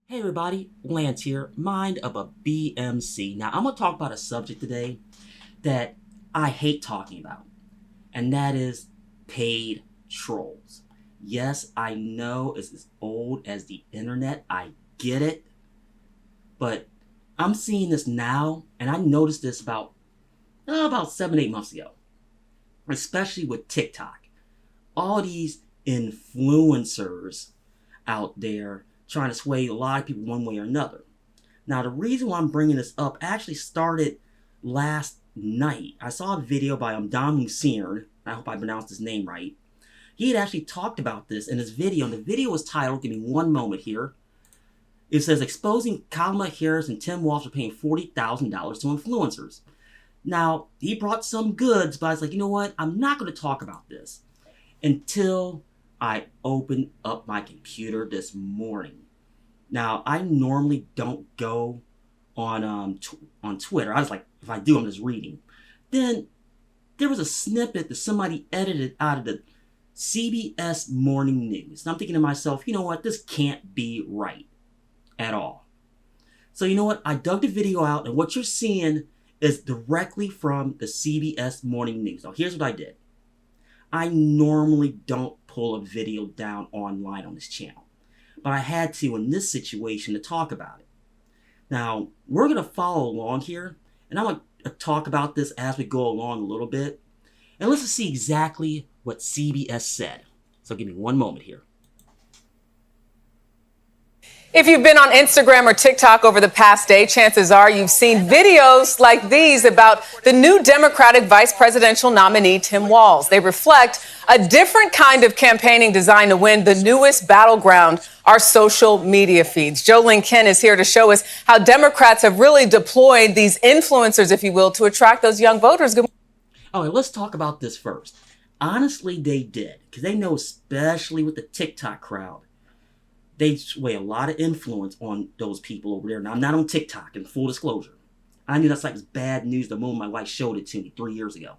Hey everybody, Lance here, mind of a B.M.C. Now I'm going to talk about a subject today that I hate talking about, and that is paid trolls. Yes, I know it's as old as the internet, I get it, but I'm seeing this now, and I noticed this about 7-8 months ago, especially with TikTok. All these influencers out there trying to sway a lot of people one way or another. Now, the reason why I'm bringing this up actually started last night. I saw a video by Dom Lucre. I hope I pronounced his name right. He had actually talked about this in his video, and the video was titled, give me one moment here. It says, exposing Kamala Harris and Tim Walz are paying $40,000 to influencers. Now, he brought some goods, but I was like, you know what? I'm not going to talk about this until I opened up my computer this morning. Now, I normally don't go on Twitter. I was like, if I do, I'm just reading. Then there was a snippet that somebody edited out of the CBS Morning News. And I'm thinking to myself, you know what? This can't be right at all. So you know what? I dug the video out, and what you're seeing is directly from the CBS Morning News. Now, here's what I did. I normally don't pull a video down online on this channel, but I had to in this situation to talk about it. Now, we're going to follow along here, and I'm going to talk about this as we go along a little bit. And let's just see exactly what CBS said. So give me one moment here. If you've been on Instagram or TikTok over the past day, chances are you've seen videos like these about the new Democratic vice presidential nominee, Tim Walz. They reflect a different kind of campaigning designed to win the newest battleground, our social media feeds. Jolene Ken is here to show us how Democrats have really deployed these influencers, if you will, to attract those young voters. All right, let's talk about this first. Honestly, they did, because they know, especially with the TikTok crowd, they sway a lot of influence on those people over there. Now, I'm not on TikTok, in full disclosure. I knew that's like bad news the moment my wife showed it to me 3 years ago.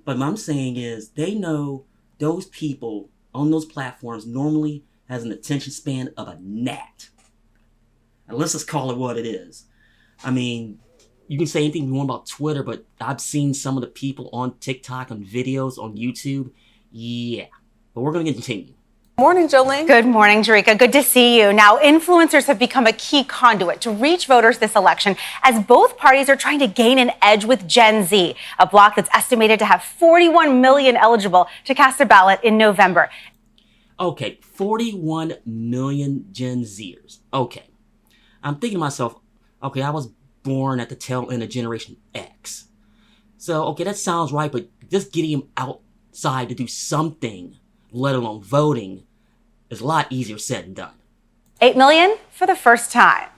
But what I'm saying is, they know those people on those platforms normally has an attention span of a gnat. And let's just call it what it is. I mean, you can say anything you want about Twitter, but I've seen some of the people on TikTok, on videos, on YouTube. Yeah. But we're going to continue. Morning, Jolene. Good morning, Jerika. Good to see you. Now, influencers have become a key conduit to reach voters this election as both parties are trying to gain an edge with Gen Z, a bloc that's estimated to have 41 million eligible to cast a ballot in November. Okay, 41 million Gen Zers. Okay. I'm thinking to myself, okay, I was born at the tail end of Generation X. So, okay, that sounds right, but just getting them outside to do something, let alone voting, is a lot easier said than done. 8 million for the first time.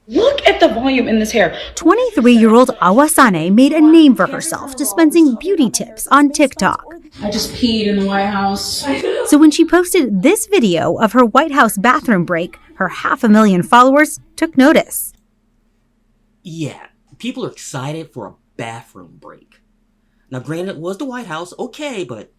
Look at the volume in this hair. 23-year-old Awasane made a name for herself dispensing beauty tips on TikTok. I just peed in the White House. So when she posted this video of her White House bathroom break, her 500,000 followers took notice. Yeah, people are excited for a bathroom break. Now, granted, it was the White House, okay, but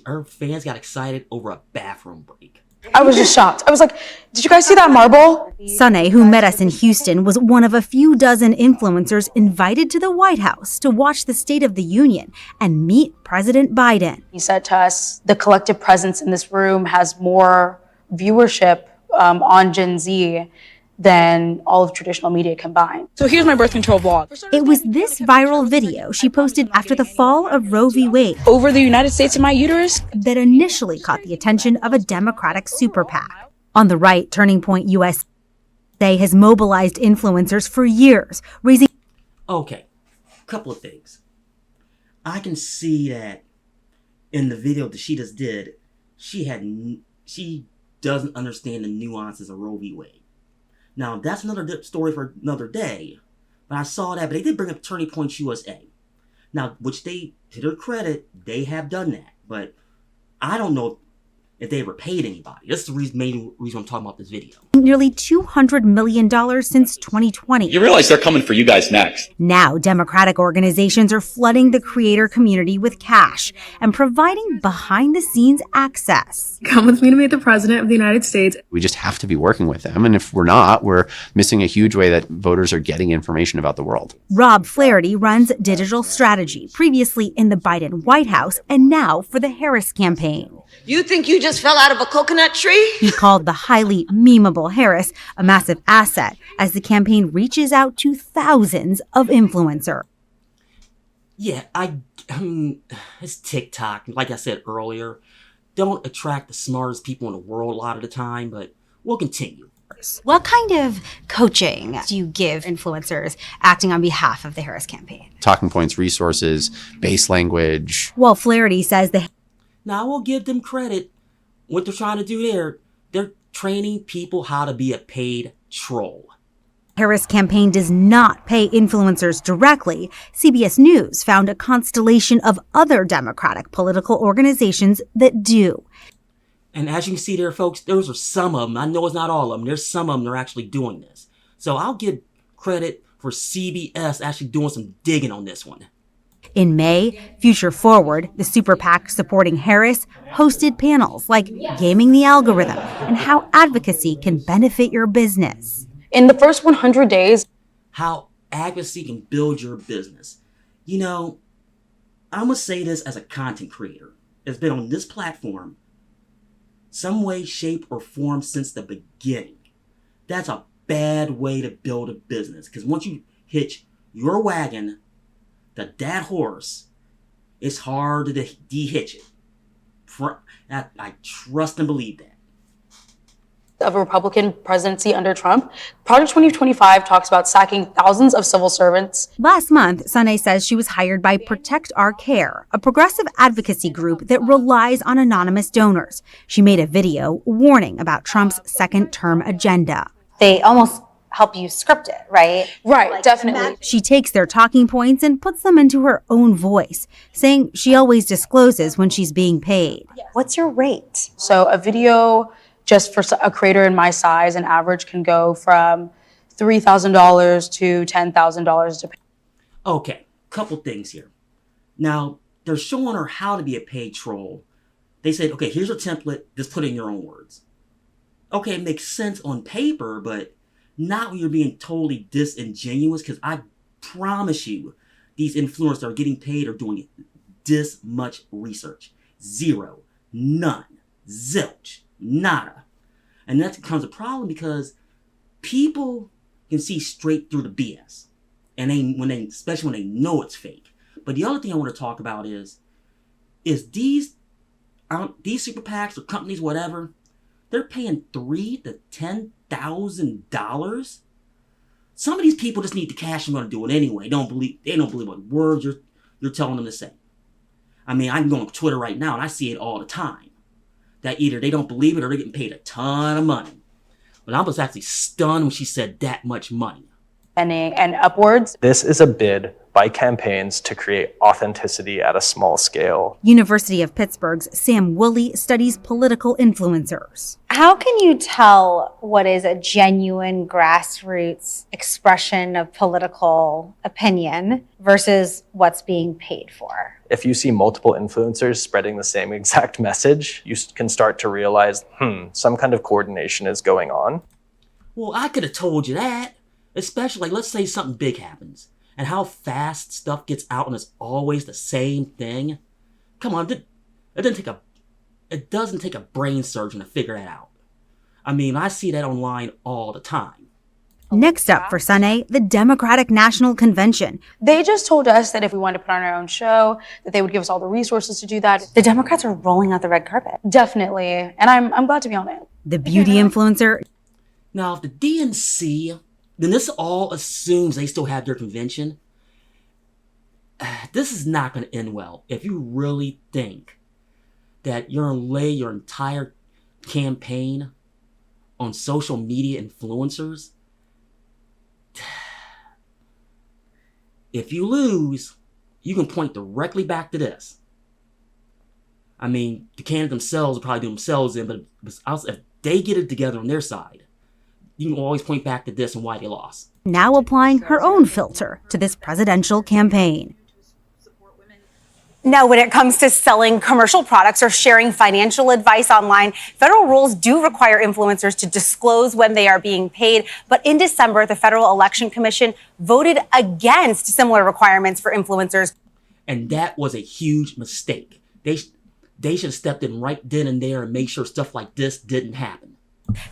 our fans got excited over a bathroom break. I was just shocked. I was like, did you guys see that marble? Sane, who met us in Houston, was one of a few dozen influencers invited to the White House to watch the State of the Union and meet President Biden. He said to us, the collective presence in this room has more viewership on Gen Z than all of traditional media combined. So here's my birth control vlog. It was this viral video she posted after the fall of Roe v. Wade Over the United States in my uterus. that initially caught the attention of a Democratic super PAC. On the right, Turning Point USA has mobilized influencers for years, raising... Okay, couple of things. I can see that in the video that she just did, she doesn't understand the nuances of Roe v. Wade. Now, that's another story for another day, but I saw that, but they did bring up Turning Point USA. Now, which they, to their credit, they have done that, but I don't know if they ever paid anybody. That's the main reason I'm talking about this video. Nearly $200 million since 2020. You realize they're coming for you guys next. Now, Democratic organizations are flooding the creator community with cash and providing behind-the-scenes access. Come with me to meet the President of the United States. We just have to be working with them. And if we're not, we're missing a huge way that voters are getting information about the world. Rob Flaherty runs digital strategy, previously in the Biden White House and now for the Harris campaign. You think you just fell out of a coconut tree? He called the highly memeable Harris a massive asset as the campaign reaches out to thousands of influencers. Yeah, it's TikTok. Like I said earlier, don't attract the smartest people in the world a lot of the time, but we'll continue. What kind of coaching do you give influencers acting on behalf of the Harris campaign? Talking points, resources, base language. While Flaherty says Now, I will give them credit. What they're trying to do there, they're training people how to be a paid troll. Harris campaign does not pay influencers directly. CBS News found a constellation of other Democratic political organizations that do. And as you can see there, folks, those are some of them. I know it's not all of them. There's some of them that are actually doing this. So I'll give credit for CBS actually doing some digging on this one. In May, Future Forward, the super PAC supporting Harris, hosted panels like Gaming the Algorithm and how advocacy can benefit your business. In the first 100 days, how advocacy can build your business. You know, I'm going to say this as a content creator that's been on this platform some way, shape, or form since the beginning. That's a bad way to build a business, because once you hitch your wagon to that horse, it's hard to de-hitch it. I trust and believe that. Of a Republican presidency under Trump, Project 2025 talks about sacking thousands of civil servants. Last month, Sunay says she was hired by Protect Our Care, a progressive advocacy group that relies on anonymous donors. She made a video warning about Trump's second-term agenda. They almost help you script it, right? Right, definitely. She takes their talking points and puts them into her own voice, saying she always discloses when she's being paid. What's your rate? So a video just for a creator in my size, an average can go from $3,000 to $10,000. Okay, couple things here. Now, they're showing her how to be a paid troll. They said, okay, here's a template, just put it in your own words. Okay, it makes sense on paper, but not when you're being totally disingenuous, because I promise you, these influencers that are getting paid are doing this much research. Zero, none, zilch, nada. And that becomes a problem because people can see straight through the BS. And especially when they know it's fake. But the other thing I want to talk about is these super PACs or companies, whatever, they're paying $3,000 to $10,000. Some of these people just need the cash and going to do it anyway. They don't believe what words you're telling them to say. I mean, I can go on Twitter right now and I see it all the time. That either they don't believe it or they're getting paid a ton of money. But I was actually stunned when she said that much money. And upwards. This is a bid by campaigns to create authenticity at a small scale. University of Pittsburgh's Sam Woolley studies political influencers. How can you tell what is a genuine grassroots expression of political opinion versus what's being paid for? If you see multiple influencers spreading the same exact message, you can start to realize, some kind of coordination is going on. Well, I could have told you that. Especially, like, let's say something big happens. And how fast stuff gets out and it's always the same thing. Come on, it doesn't take a brain surgeon to figure that out. I mean, I see that online all the time. Next up for Sunay, the Democratic National Convention. They just told us that if we wanted to put on our own show, that they would give us all the resources to do that. The Democrats are rolling out the red carpet. Definitely. And I'm glad to be on it. The beauty influencer. Now, if the DNC, then this all assumes they still have their convention. This is not going to end well. If you really think that you're going to lay your entire campaign on social media influencers, if you lose, you can point directly back to this. I mean, the candidate themselves will probably do themselves in, but if they get it together on their side, you can always point back to this and why they lost. Now applying her own filter to this presidential campaign. Now, when it comes to selling commercial products or sharing financial advice online, federal rules do require influencers to disclose when they are being paid. But in December, the Federal Election Commission voted against similar requirements for influencers. And that was a huge mistake. They should have stepped in right then and there and made sure stuff like this didn't happen.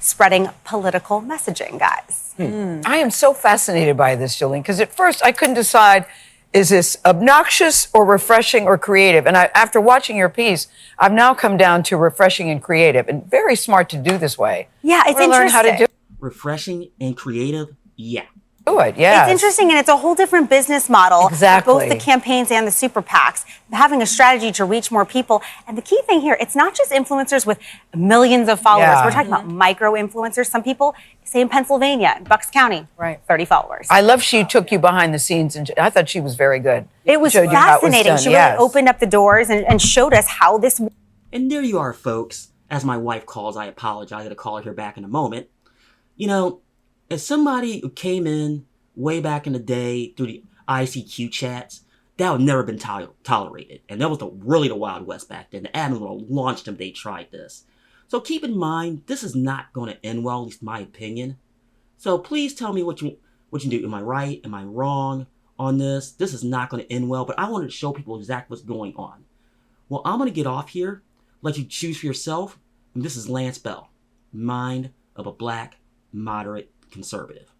Spreading political messaging, guys. I am so fascinated by this, Jolene, because at first I couldn't decide, is this obnoxious or refreshing or creative? And after watching your piece, I've now come down to refreshing and creative, and very smart to do this way. Yeah, it's interesting. Learn how to do Refreshing and creative, yeah. Do it, yeah. It's interesting, and it's a whole different business model. Exactly. Both the campaigns and the super PACs, having a strategy to reach more people. And the key thing here, it's not just influencers with millions of followers. Yeah. We're talking about micro influencers. Some people, say in Pennsylvania, in Bucks County, Right. 30 followers. I love she took you behind the scenes, and I thought she was very good. It was Showed you how it was fascinating. done, She yes. really opened up the doors and showed us how this. And there you are, folks. As my wife calls, I apologize. I'm going to call her here back in a moment. You know, as somebody who came in way back in the day through the ICQ chats, that would never been tolerated. And that was really the Wild West back then. The admin would have launched them if they tried this. So keep in mind, this is not going to end well, at least my opinion. So please tell me what you do. Am I right? Am I wrong on this? This is not going to end well, but I wanted to show people exactly what's going on. Well, I'm going to get off here, let you choose for yourself. And this is Lance Bell, mind of a black, moderate conservative.